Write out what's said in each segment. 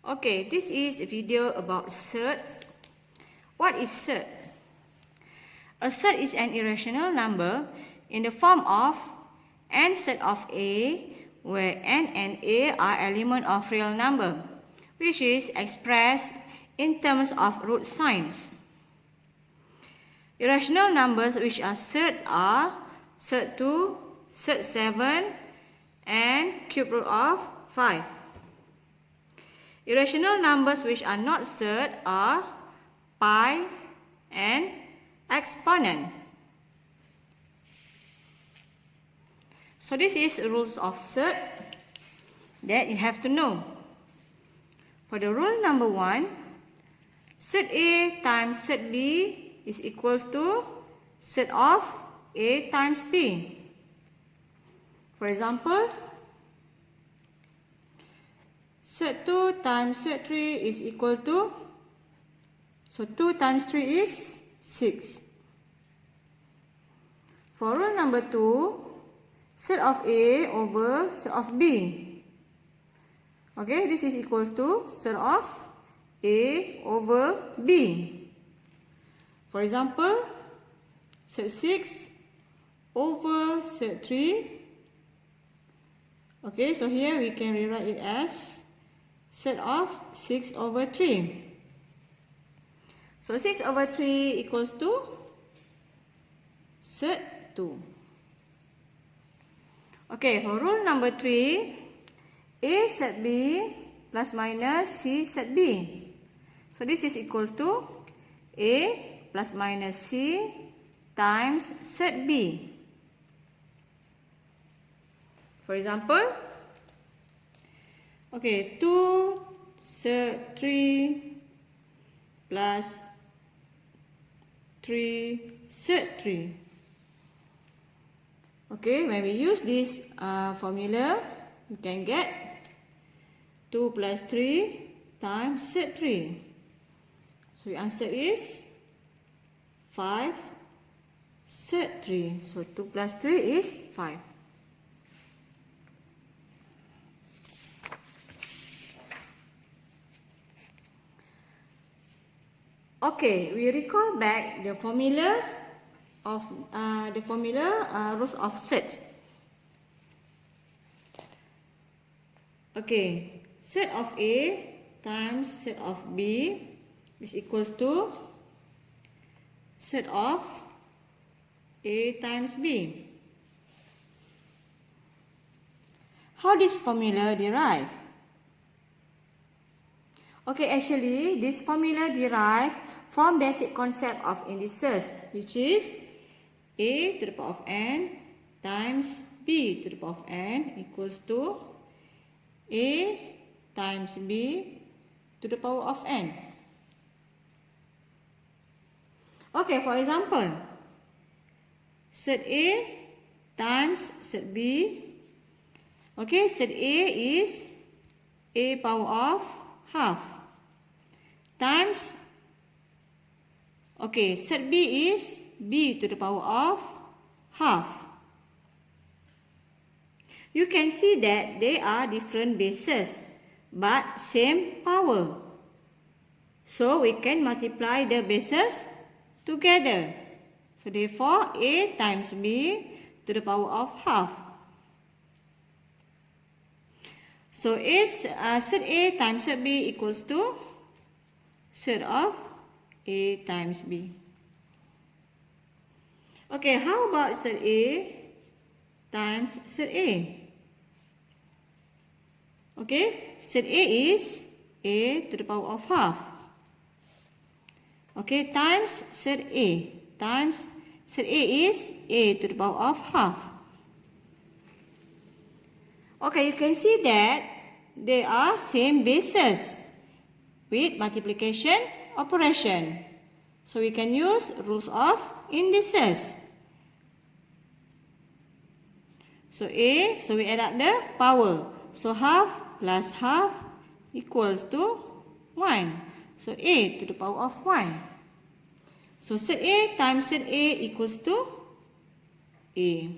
Okay, this is a video about surds. What is surd? A surd is an irrational number in the form of n surd of A, where n and A are elements of real number, which is expressed in terms of root signs. Irrational numbers which are surd are surd 2, surd 7, and cube root of 5. Irrational numbers which are not surd are pi and exponent. So this is rules of surd that you have to know. For the rule number 1, surd A times surd B is equals to surd of A times B. For example, surd 2 times surd 3 is equal to, so 2 times 3 is 6. For rule number 2, surd of A over surd of B. Okay, this is equals to surd of A over B. For example, surd 6 over surd 3. Okay, so here we can rewrite it as surd of 6 over 3. So 6 over 3 equals to surd 2. Okay, for rule number 3, A surd B plus minus C surd B. So this is equal to A plus minus C times surd B. For example, okay, 2 surd 3 plus 3 surd 3. Okay, when we use this formula, you can get 2 plus 3 times surd 3. So the answer is 5 surd 3. So 2 plus 3 is 5. Okay, we recall back the formula of rules of surds. Okay, surd of A times surd of B is equals to surd of A times B. How this formula derived? Okay, actually this formula derived from basic concept of indices, which is A to the power of n times B to the power of n equals to A times B to the power of n. Okay, for example, surd A times surd B. Okay, surd A is A power of half times, okay, surd B is B to the power of half. You can see that they are different bases but same power. So we can multiply the bases together. So therefore A times B to the power of half. So surd A times surd B equals to surd of A times B. Okay, how about surd A times surd A? Okay, surd A is A to the power of half. Okay, times surd A. Times surd A is A to the power of half. Okay, you can see that they are same bases with multiplication operation. So we can use rules of indices. So A, so we add up the power. So half plus half equals to 1. So A to the power of 1. So surd A times surd A equals to A.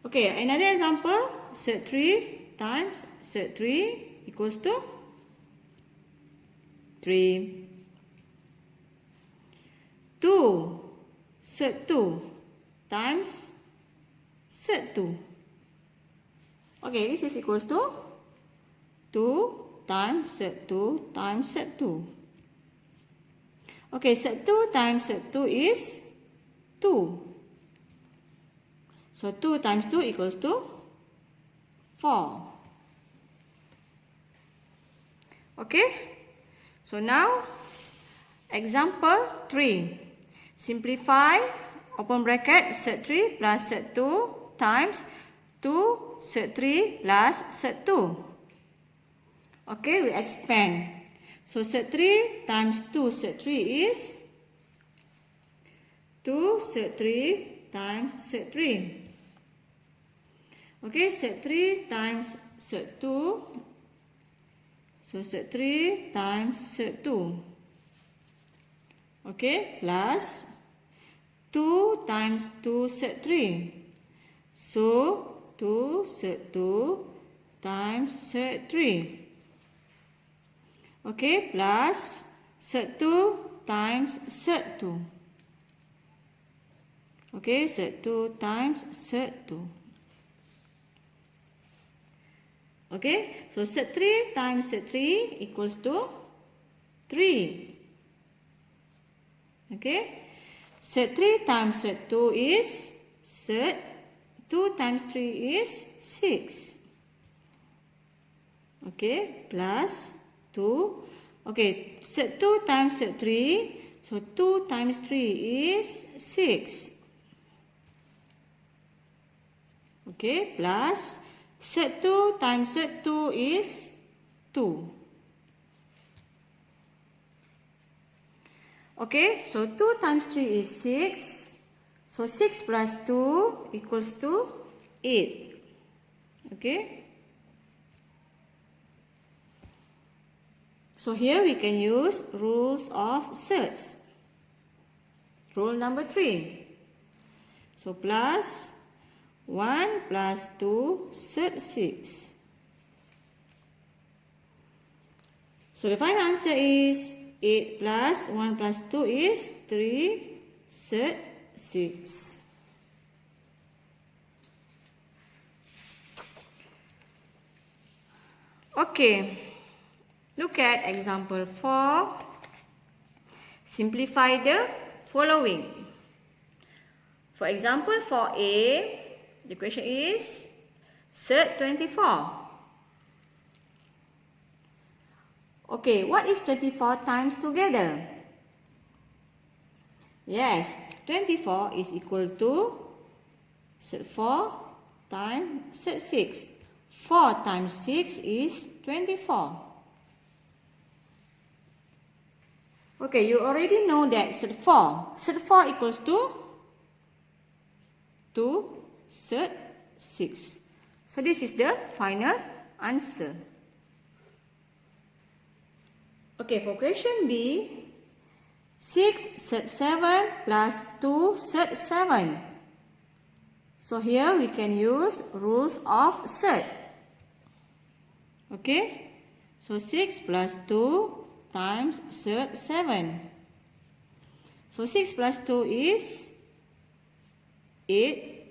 Okay, another example, surd 3 times Surd 3 equals to 3. 2 Surd 2 times Surd 2. Okay, this is equals to 2 times Surd 2 times Surd 2. Okay, Surd 2 times Surd 2 is 2. So 2 times 2 equals to 4. Okay, so now example 3. Simplify, open bracket, Surd 3 plus Surd 2 times 2 Surd 3 plus Surd 2. Okay, we expand. So Surd 3 times 2 Surd 3 is 2 Surd 3 times Surd 3. Okay, Surd 3 times Surd 2. So Surd 3 times Surd 2. Okay, plus 2 times 2 Surd 3. So 2 Surd 2 times Surd 3. Okay, plus Surd 2 times Surd 2. Okay, Surd 2 times Surd 2. Okay, so Surd 3 times Surd 3 equals to 3. Okay, Surd 3 times Surd 2 is Surd 2 times 3 is 6. Okay, plus 2. Okay, Surd 2 times Surd 3. So 2 times 3 is 6. Okay, plus Surd 2 times Surd 2 is 2. Okay, so 2 times 3 is 6. So 6 plus 2 equals to 8. Okay. So here we can use rules of surds. Rule number 3. So plus 1 plus 2 Surd 6. So the final answer is 8 plus 1 plus 2 is 3 Surd 6. Okay, look at example 4. Simplify the following. For example, for A, the question is Surd 24. Okay, what is 24 times together? Yes, 24 is equal to Surd 4 times Surd 6. 4 times 6 is 24. Okay, you already know that Surd 4. Surd 4 equals to 2 Surd 6. So this is the final answer. Okay, for question B, 6 Surd 7 plus 2 Surd 7. So here we can use rules of surd. Okay, so 6 plus 2 times Surd 7. So 6 plus 2 is 8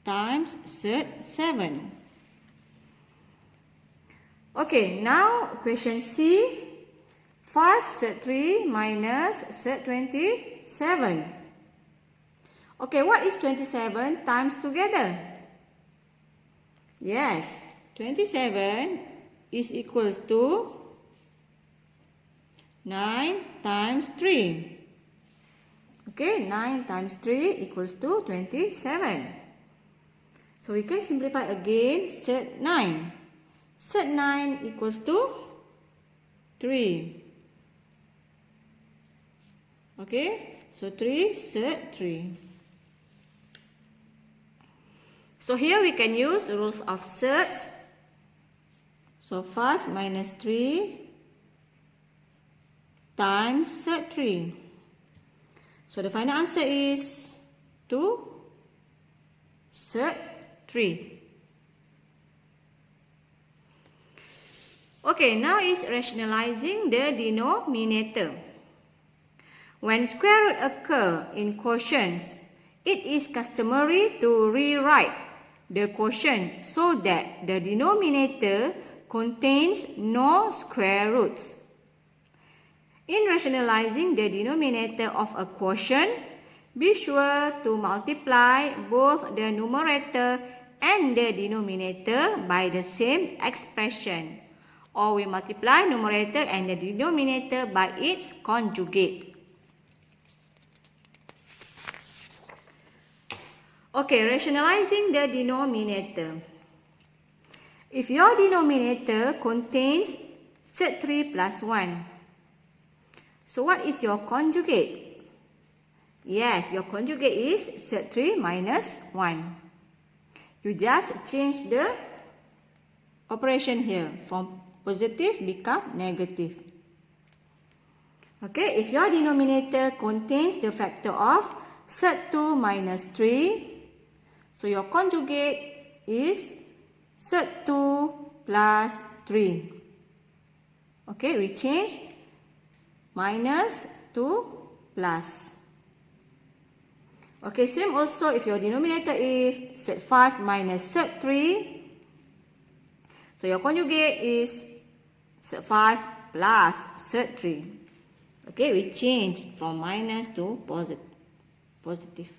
times Surd 7. Okay, now question C. 5 Surd 3 minus Surd 27. Okay, what is 27 times together? Yes, 27 is equals to 9 times 3. Okay, 9 times 3 equals to 27. So we can simplify again Surd 9. Surd 9 equals to 3. Okay, so 3 Surd 3. So here we can use the rules of surds. So 5 minus 3 times Surd 3. So the final answer is 2 Surd 3. Okay, now is rationalizing the denominator. When square root occur in quotients, it is customary to rewrite the quotient so that the denominator contains no square roots. In rationalizing the denominator of a quotient, be sure to multiply both the numerator and the denominator by the same expression, or we multiply numerator and the denominator by its conjugate. Okay, rationalizing the denominator. If your denominator contains surd 3 plus 1, so what is your conjugate? Yes, your conjugate is surd 3 minus 1. You just change the operation here from positive become negative. Okay, if your denominator contains the factor of surd 2 minus 3, so your conjugate is surd 2 plus 3. Okay, we change minus to plus. Okay, same also if your denominator is surd 5 minus surd 3. So your conjugate is surd 5 plus surd 3. Okay, we change from minus to positive.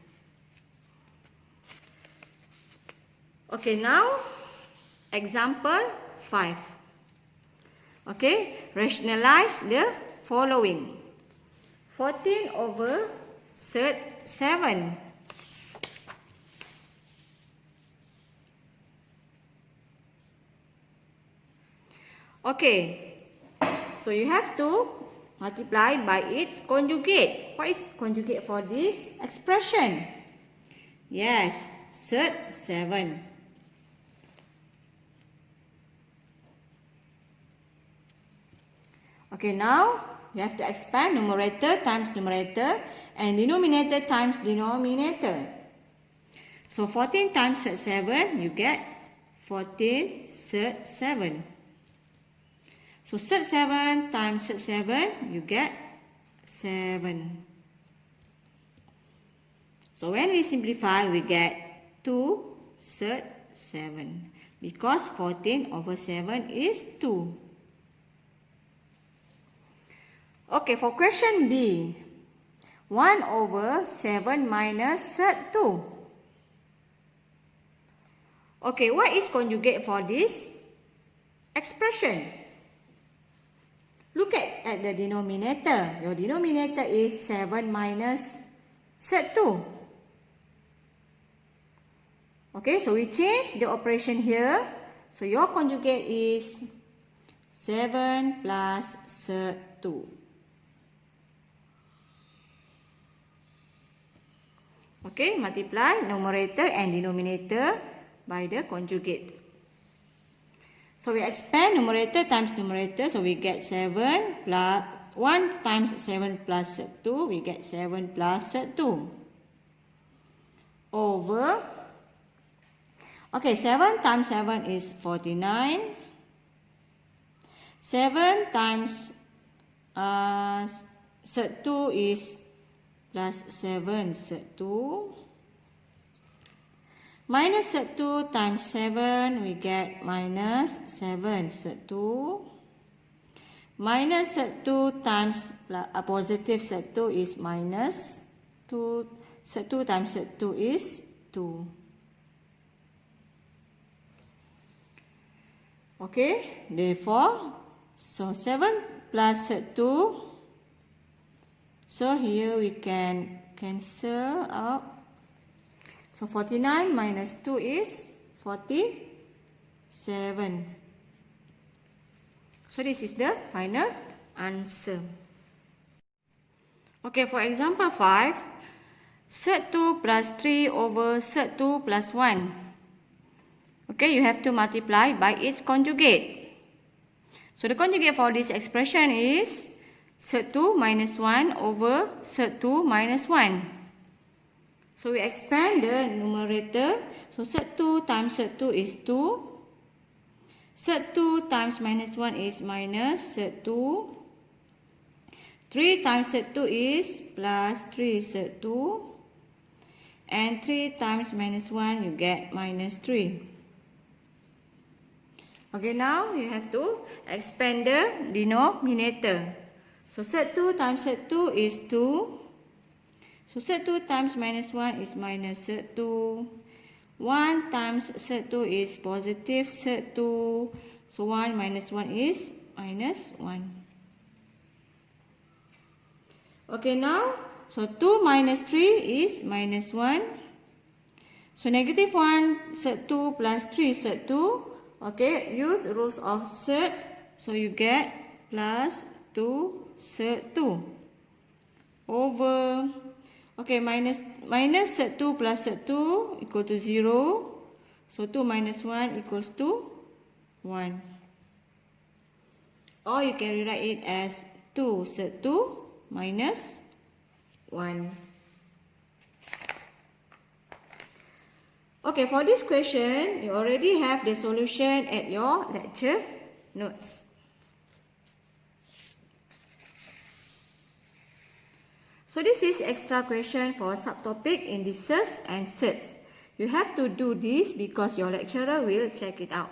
Okay, now example 5. Okay, rationalize the following. 14 over surd 7. Okay, so you have to multiply by its conjugate. What is conjugate for this expression? Yes, surd 7. Okay, now you have to expand numerator times numerator and denominator times denominator. So 14 times surd 7, you get 14 surd 7. So surd 7 times surd 7, you get 7. So when we simplify, we get 2 surd 7 because 14 over 7 is 2. Okay, for question B, 1 over 7 minus surd 2. Okay, what is conjugate for this expression? Look at the denominator. Your denominator is 7 minus surd 2. Okay, so we change the operation here. So your conjugate is 7 plus surd 2. Okay, multiply numerator and denominator by the conjugate. So we expand numerator times numerator, so we get 7 plus 1 times 7 plus surd 2, we get 7 plus surd 2. Over, okay, 7 times 7 is 49. 7 times surd 2 is plus 7 surd 2. Minus surd 2 times 7, we get minus 7 surd 2. Minus surd 2 times positive surd 2 is minus 2. Surd 2 times surd 2 is 2. Okay, therefore, so 7 plus surd 2. So here we can cancel out. So 49 minus 2 is 47. So this is the final answer. Okay, for example 5, surd 2 plus 3 over surd 2 plus 1. Okay, you have to multiply by its conjugate. So the conjugate for this expression is surd 2 minus 1 over surd 2 minus 1. So we expand the numerator. So surd 2 times surd 2 is 2. Surd 2 times minus 1 is minus surd 2. 3 times surd 2 is plus 3 surd 2. And 3 times minus 1, you get minus 3. Okay, now you have to expand the denominator. So surd 2 times surd 2 is 2. So surd 2 times minus 1 is minus surd 2. 1 times surd 2 is positive surd 2. So 1 minus 1 is minus 1. Okay, now, so 2 minus 3 is minus 1. So negative 1 surd 2 plus 3 surd 2. Okay, use rules of surds. So you get plus 2 surd 2 over, okay, minus surd 2 plus surd 2 equal to 0. So 2 minus 1 equals to 1. Or you can rewrite it as 2 surd 2 minus 1. Okay, for this question, you already have the solution at your lecture notes. So this is extra question for subtopic indices and surds. You have to do this because your lecturer will check it out.